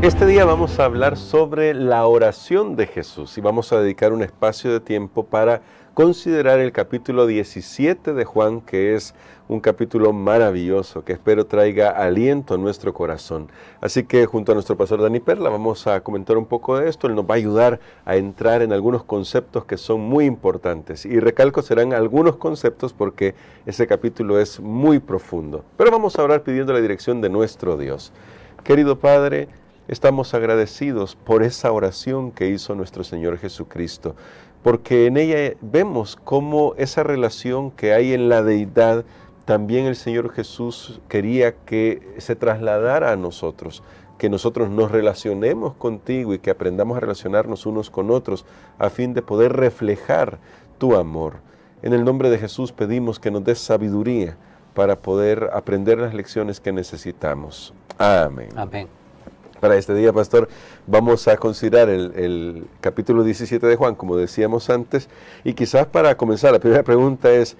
Este día vamos a hablar sobre la oración de Jesús y vamos a dedicar un espacio de tiempo para considerar el capítulo 17 de Juan, que es un capítulo maravilloso que espero traiga aliento a nuestro corazón. Así que junto a nuestro pastor Dani Perla vamos a comentar un poco de esto. Él nos va a ayudar a entrar en algunos conceptos que son muy importantes. Y recalco, serán algunos conceptos porque ese capítulo es muy profundo. Pero vamos a orar pidiendo la dirección de nuestro Dios. Querido Padre, estamos agradecidos por esa oración que hizo nuestro Señor Jesucristo, porque en ella vemos cómo esa relación que hay en la deidad, también el Señor Jesús quería que se trasladara a nosotros, que nosotros nos relacionemos contigo y que aprendamos a relacionarnos unos con otros a fin de poder reflejar tu amor. En el nombre de Jesús pedimos que nos des sabiduría para poder aprender las lecciones que necesitamos. Amén. Amén. Para este día, pastor, vamos a considerar el capítulo 17 de Juan, como decíamos antes, y quizás para comenzar, la primera pregunta es,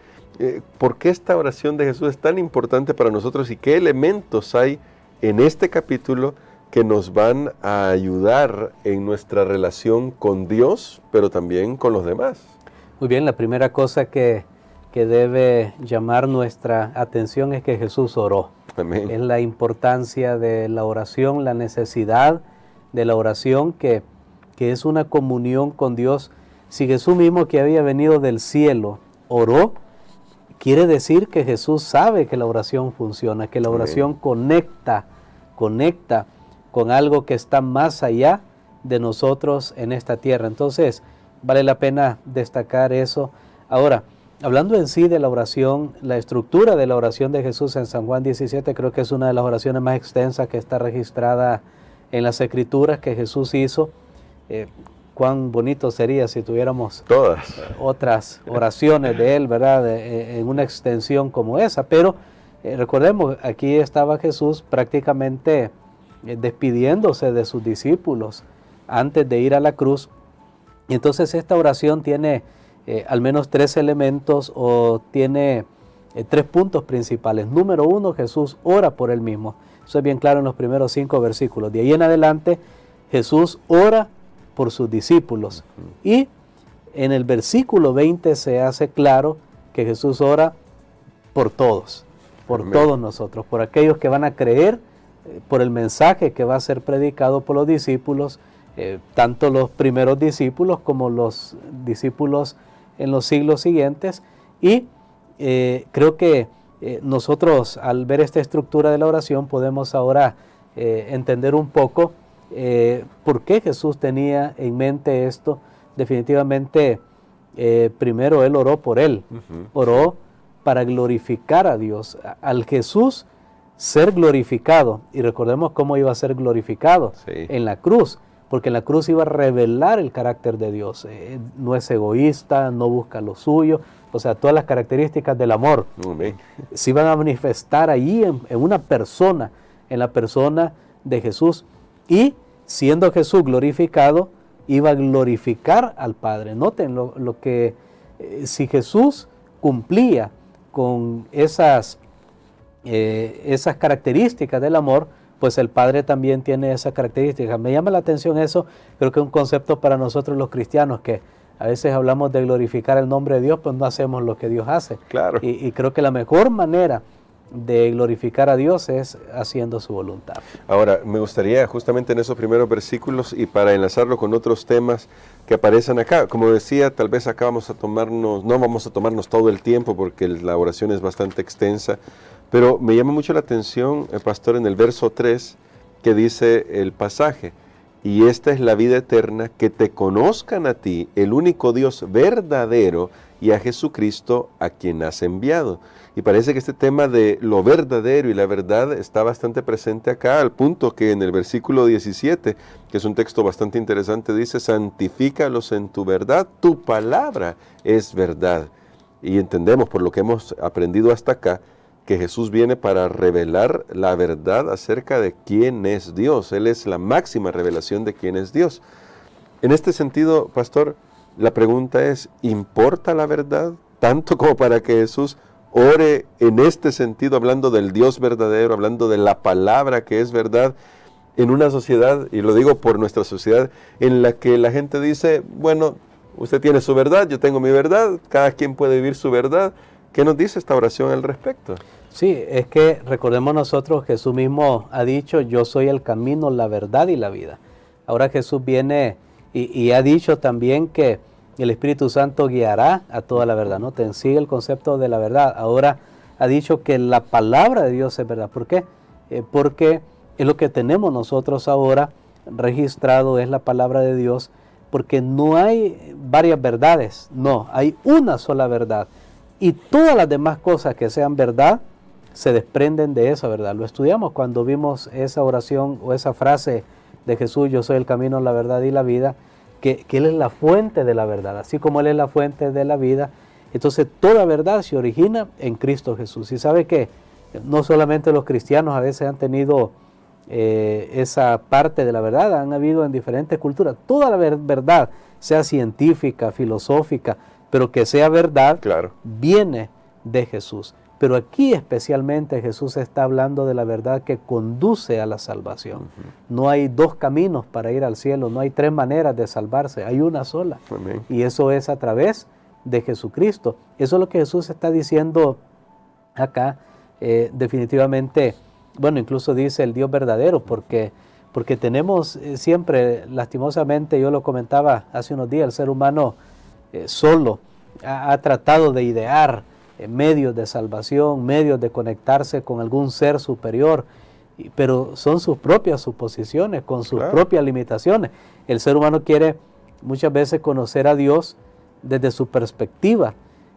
¿por qué esta oración de Jesús es tan importante para nosotros y qué elementos hay en este capítulo que nos van a ayudar en nuestra relación con Dios, pero también con los demás? Muy bien, la primera cosa que debe llamar nuestra atención es que Jesús oró. Amén. Es la importancia de la oración, la necesidad de la oración, que es una comunión con Dios. Si Jesús mismo, que había venido del cielo, oró, quiere decir que Jesús sabe que la oración funciona, que la oración conecta con algo que está más allá de nosotros en esta tierra. Entonces, vale la pena destacar eso. Ahora, hablando en sí de la oración, la estructura de la oración de Jesús en San Juan 17, creo que es una de las oraciones más extensas que está registrada en las Escrituras que Jesús hizo. Cuán bonito sería si tuviéramos todas otras oraciones de Él, ¿verdad? En una extensión como esa, pero recordemos, aquí estaba Jesús prácticamente despidiéndose de sus discípulos antes de ir a la cruz. Y entonces esta oración tiene al menos tres elementos, o tiene tres puntos principales. Número uno, Jesús ora por Él mismo. Eso es bien claro en los primeros 5 versículos. De ahí en adelante, Jesús ora por sus discípulos. Y en el versículo 20 se hace claro que Jesús ora por todos, por todos nosotros, por aquellos que van a creer, por el mensaje que va a ser predicado por los discípulos, tanto los primeros discípulos como los discípulos en los siglos siguientes. Y creo que nosotros, al ver esta estructura de la oración, podemos ahora entender un poco por qué Jesús tenía en mente esto. Definitivamente, primero Él oró por Él, oró para glorificar a Dios, al Jesús ser glorificado. Y recordemos cómo iba a ser glorificado en la cruz, porque en la cruz iba a revelar el carácter de Dios. No es egoísta, no busca lo suyo, o sea, todas las características del amor se iban a manifestar allí en una persona, en la persona de Jesús. Y siendo Jesús glorificado, iba a glorificar al Padre. Noten lo que, si Jesús cumplía con esas características del amor, pues el Padre también tiene esas características. Me llama la atención eso. Creo que es un concepto para nosotros los cristianos, que a veces hablamos de glorificar el nombre de Dios, pues no hacemos lo que Dios hace. Claro. Y creo que la mejor manera de glorificar a Dios es haciendo su voluntad. Ahora, me gustaría justamente en esos primeros versículos, y para enlazarlo con otros temas que aparecen acá, como decía, tal vez acá no vamos a tomarnos todo el tiempo porque la oración es bastante extensa, pero me llama mucho la atención, pastor, en el verso 3, que dice el pasaje: y esta es la vida eterna, que te conozcan a ti, el único Dios verdadero, y a Jesucristo, a quien has enviado. Y parece que este tema de lo verdadero y la verdad está bastante presente acá, al punto que en el versículo 17, que es un texto bastante interesante, dice: santifícalos en tu verdad, tu palabra es verdad. Y entendemos, por lo que hemos aprendido hasta acá, que Jesús viene para revelar la verdad acerca de quién es Dios. Él es la máxima revelación de quién es Dios. En este sentido, pastor, la pregunta es, ¿importa la verdad tanto como para que Jesús ore en este sentido, hablando del Dios verdadero, hablando de la palabra que es verdad? en una sociedad, y lo digo por nuestra sociedad, en la que la gente dice, bueno, usted tiene su verdad, yo tengo mi verdad, cada quien puede vivir su verdad. ¿Qué nos dice esta oración al respecto? Sí, es que recordemos nosotros, Jesús mismo ha dicho, yo soy el camino, la verdad y la vida. Ahora Jesús viene y ha dicho también que el Espíritu Santo guiará a toda la verdad, ¿no? Te sigue el concepto de la verdad. Ahora ha dicho que la palabra de Dios es verdad. ¿Por qué? Porque es lo que tenemos nosotros ahora registrado, es la palabra de Dios, porque no hay varias verdades, no, hay una sola verdad. Y todas las demás cosas que sean verdad, se desprenden de esa verdad. Lo estudiamos cuando vimos esa oración o esa frase de Jesús, yo soy el camino, la verdad y la vida, que Él es la fuente de la verdad, así como Él es la fuente de la vida. Entonces toda verdad se origina en Cristo Jesús. Y sabe que no solamente los cristianos a veces han tenido esa parte de la verdad, han habido en diferentes culturas. Toda la verdad, sea científica, filosófica, pero que sea verdad, claro, viene de Jesús. Pero aquí especialmente Jesús está hablando de la verdad que conduce a la salvación. No hay dos caminos para ir al cielo, no hay tres maneras de salvarse, hay una sola. Amén. Y eso es a través de Jesucristo. Eso es lo que Jesús está diciendo acá. Definitivamente, bueno, incluso dice el Dios verdadero, porque tenemos siempre, lastimosamente, yo lo comentaba hace unos días, el ser humano solo ha tratado de idear medios de salvación, medios de conectarse con algún ser superior, pero son sus propias suposiciones, con sus propias limitaciones. El ser humano quiere muchas veces conocer a Dios desde su perspectiva,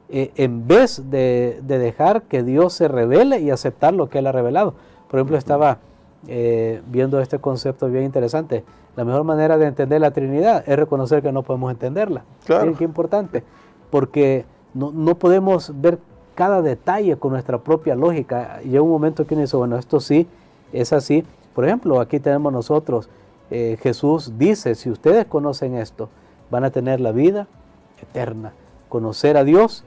en vez de dejar que Dios se revele y aceptar lo que Él ha revelado. Por ejemplo, estaba viendo este concepto bien interesante. La mejor manera de entender la Trinidad es reconocer que no podemos entenderla. Claro. Miren qué importante, porque no podemos ver cada detalle con nuestra propia lógica. Llega un momento que uno dice, bueno, esto sí es así. Por ejemplo, aquí tenemos nosotros, Jesús dice, si ustedes conocen esto, van a tener la vida eterna. Conocer a Dios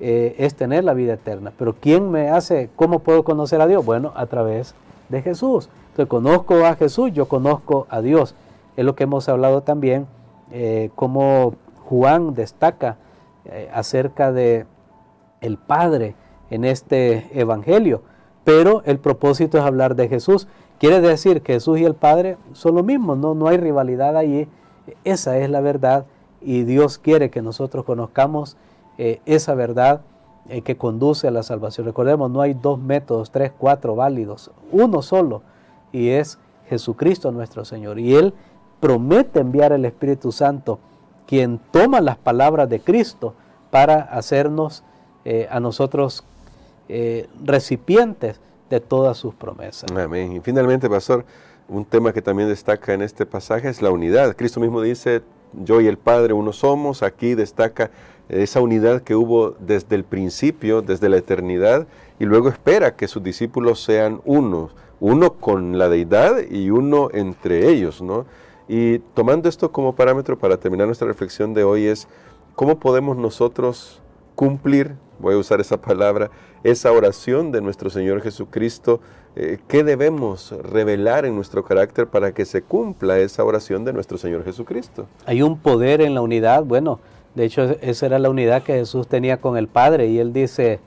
es tener la vida eterna. Pero ¿quién me hace, cómo puedo conocer a Dios? Bueno, a través de Jesús. Entonces, conozco a Jesús, yo conozco a Dios. Es lo que hemos hablado también, cómo Juan destaca acerca de el Padre en este evangelio, pero el propósito es hablar de Jesús. Quiere decir que Jesús y el Padre son lo mismo, no hay rivalidad allí. Esa es la verdad y Dios quiere que nosotros conozcamos esa verdad que conduce a la salvación. Recordemos, no hay dos métodos, tres, cuatro válidos, uno solo, y es Jesucristo nuestro Señor. Y Él promete enviar el Espíritu Santo, quien toma las palabras de Cristo para hacernos a nosotros recipientes de todas sus promesas. Amén. Y finalmente, pastor, un tema que también destaca en este pasaje es la unidad. Cristo mismo dice, yo y el Padre uno somos. Aquí destaca esa unidad que hubo desde el principio, desde la eternidad, y luego espera que sus discípulos sean uno con la deidad y uno entre ellos, ¿no? Y tomando esto como parámetro para terminar nuestra reflexión de hoy es, ¿cómo podemos nosotros cumplir, voy a usar esa palabra, esa oración de nuestro Señor Jesucristo? ¿Qué debemos revelar en nuestro carácter para que se cumpla esa oración de nuestro Señor Jesucristo? Hay un poder en la unidad. Bueno, de hecho esa era la unidad que Jesús tenía con el Padre, y Él dice,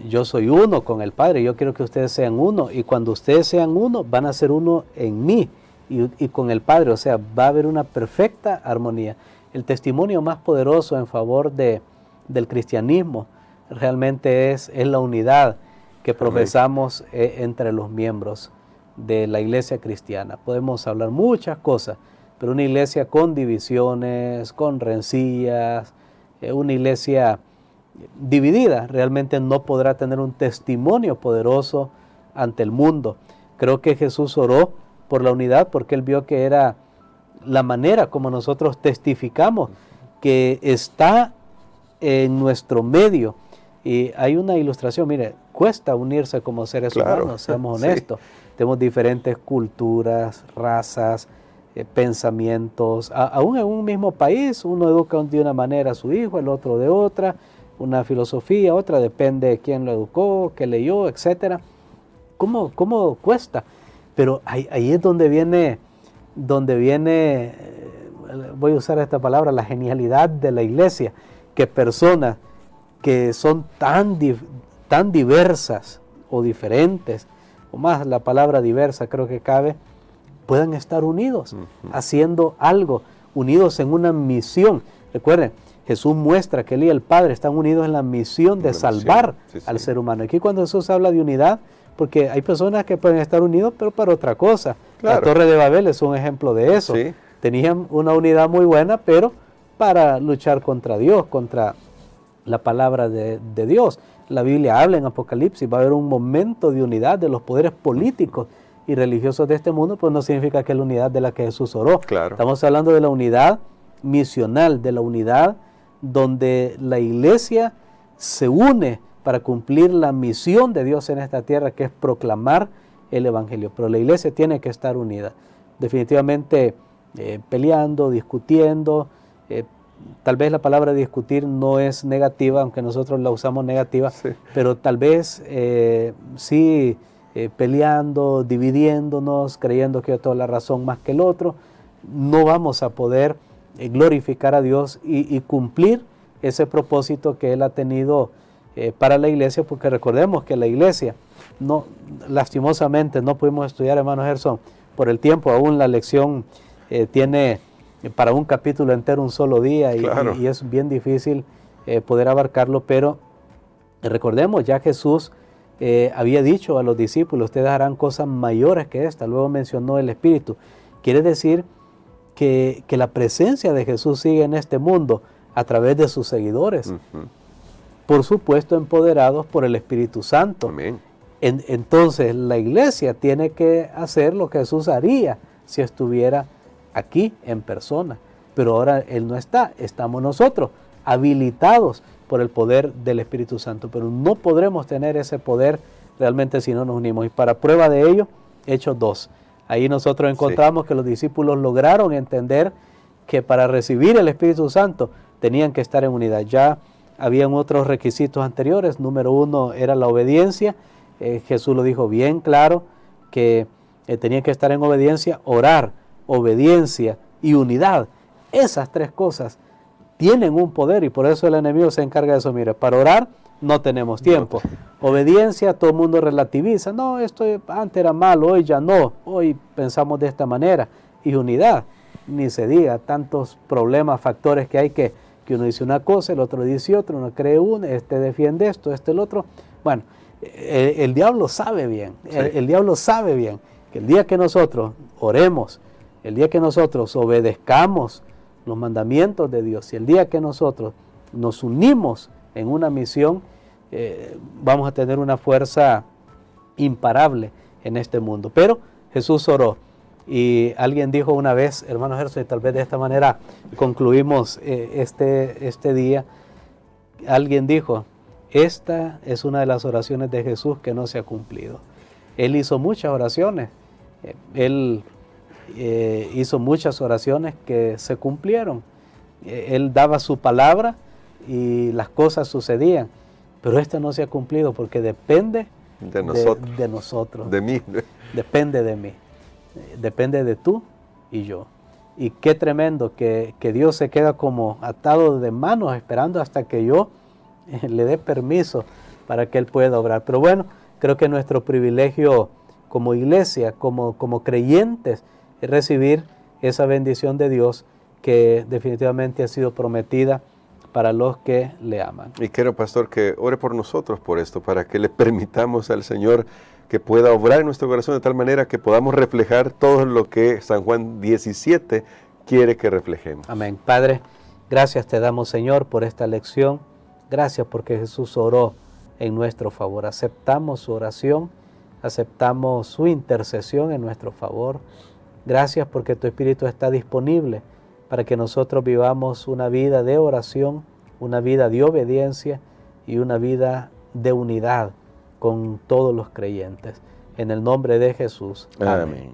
yo soy uno con el Padre, yo quiero que ustedes sean uno, y cuando ustedes sean uno, van a ser uno en mí y con el Padre, o sea, va a haber una perfecta armonía. El testimonio más poderoso en favor del cristianismo realmente es la unidad que profesamos entre los miembros de la iglesia cristiana. Podemos hablar muchas cosas, pero una iglesia con divisiones, con rencillas, una iglesia dividida realmente no podrá tener un testimonio poderoso ante el mundo. Creo que Jesús oró por la unidad porque Él vio que era la manera como nosotros testificamos que está en nuestro medio. Y hay una ilustración, mire, cuesta unirse como seres humanos, seamos honestos. Sí. Tenemos diferentes culturas, razas, pensamientos. Aún en un mismo país, uno educa de una manera a su hijo, el otro de otra, una filosofía, otra, depende de quién lo educó, qué leyó, etc. ¿Cómo cuesta? Pero ahí es donde viene, voy a usar esta palabra, la genialidad de la iglesia, que personas que son tan diversas o diferentes, o más la palabra diversa creo que cabe, puedan estar unidos, haciendo algo, unidos en una misión. Recuerden, Jesús muestra que Él y el Padre están unidos en la misión de salvar al ser humano. Aquí cuando Jesús habla de unidad, porque hay personas que pueden estar unidos, pero para otra cosa. Claro. La Torre de Babel es un ejemplo de eso. Sí. Tenían una unidad muy buena, pero para luchar contra Dios, contra la palabra de Dios. La Biblia habla en Apocalipsis, va a haber un momento de unidad de los poderes políticos y religiosos de este mundo, pues no significa que es la unidad de la que Jesús oró. Claro. Estamos hablando de la unidad misional, de la unidad donde la iglesia se une para cumplir la misión de Dios en esta tierra, que es proclamar el Evangelio. Pero la iglesia tiene que estar unida. Definitivamente peleando, discutiendo. Tal vez la palabra discutir no es negativa, aunque nosotros la usamos negativa, pero tal vez sí peleando, dividiéndonos, creyendo que yo tengo la razón más que el otro, no vamos a poder glorificar a Dios y cumplir ese propósito que Él ha tenido para la iglesia, porque recordemos que la iglesia, lastimosamente no pudimos estudiar, hermano Gerson, por el tiempo, aún la lección tiene para un capítulo entero un solo día, claro. y es bien difícil poder abarcarlo, pero recordemos, ya Jesús había dicho a los discípulos, ustedes harán cosas mayores que esta, luego mencionó el Espíritu. Quiere decir que la presencia de Jesús sigue en este mundo a través de sus seguidores, por supuesto empoderados por el Espíritu Santo. Amén. Entonces la iglesia tiene que hacer lo que Jesús haría si estuviera aquí en persona, pero ahora Él no está, estamos nosotros habilitados por el poder del Espíritu Santo, pero no podremos tener ese poder realmente si no nos unimos. Y para prueba de ello, Hechos 2. Ahí nosotros encontramos que los discípulos lograron entender que para recibir el Espíritu Santo tenían que estar en unidad. Ya habían otros requisitos anteriores. Número 1 era la obediencia. Jesús lo dijo bien claro, que tenían que estar en obediencia, orar, obediencia y unidad. Esas tres cosas tienen un poder y por eso el enemigo se encarga de eso. Mire, para orar no tenemos tiempo. Obediencia, todo el mundo relativiza. No, esto antes era malo, hoy ya no. Hoy pensamos de esta manera. Y unidad, ni se diga, tantos problemas, factores que hay que uno dice una cosa, el otro dice otra, uno cree uno, este defiende esto, este el otro. Bueno, el diablo sabe bien, el diablo sabe bien que el día que nosotros oremos, el día que nosotros obedezcamos los mandamientos de Dios y el día que nosotros nos unimos en una misión, vamos a tener una fuerza imparable en este mundo. Pero Jesús oró y alguien dijo una vez, hermano Gerson, y tal vez de esta manera concluimos este día, alguien dijo, esta es una de las oraciones de Jesús que no se ha cumplido. Él hizo muchas oraciones, Él hizo muchas oraciones que se cumplieron. Él daba su palabra y las cosas sucedían, pero esta no se ha cumplido porque depende de nosotros. De mí. Depende de mí. Depende de tú y yo. Y qué tremendo que Dios se queda como atado de manos esperando hasta que yo le dé permiso para que Él pueda obrar. Pero bueno, creo que nuestro privilegio como iglesia, como creyentes, es recibir esa bendición de Dios que definitivamente ha sido prometida para los que le aman. Y quiero, pastor, que ore por nosotros por esto, para que le permitamos al Señor que pueda obrar en nuestro corazón de tal manera que podamos reflejar todo lo que San Juan 17 quiere que reflejemos. Amén. Padre, gracias te damos, Señor, por esta lección. Gracias porque Jesús oró en nuestro favor. Aceptamos su oración, aceptamos su intercesión en nuestro favor. Gracias porque tu Espíritu está disponible para que nosotros vivamos una vida de oración, una vida de obediencia y una vida de unidad con todos los creyentes. En el nombre de Jesús. Amén.